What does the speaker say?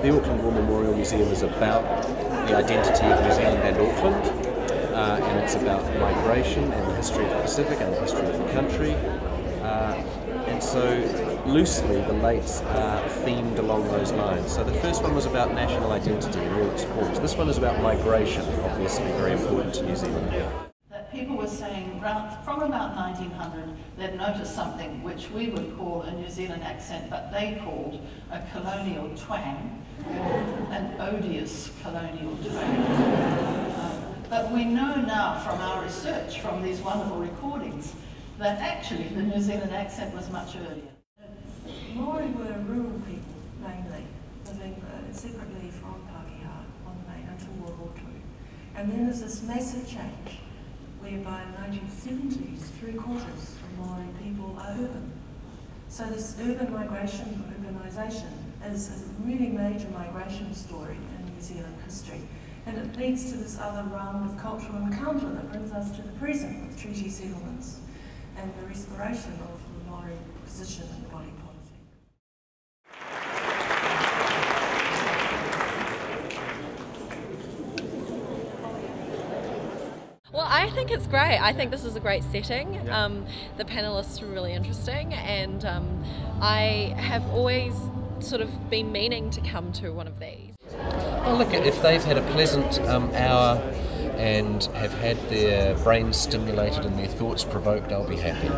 The Auckland War Memorial Museum is about the identity of New Zealand and Auckland, and it's about migration and the history of the Pacific and the history of the country. And so loosely the lates are themed along those lines. So the first one was about national identity in all its forms. This one is about migration, obviously very important to New Zealand. That people were saying from about 1900 they'd noticed something which we would call a New Zealand accent, but they called a colonial twang, or an odious colonial twang. But we know now from our research, from these wonderful recordings, that actually the New Zealand accent was much earlier. Maori were rural people, mainly, living separately from Pākehā on the main until World War II. And then there's this massive change, whereby in the 1970s, 3/4 of Maori people are urban. So this urban migration, urbanisation, is a really major migration story in New Zealand history. And it leads to this other round of cultural encounter that brings us to the present with treaty settlements and the restoration of the Maori position in body politic. Well, I think it's great. I think this is a great setting. The panellists were really interesting, and I have always sort of been meaning to come to one of these. Well, look, if they've had a pleasant hour and have had their brains stimulated and their thoughts provoked, I'll be happy.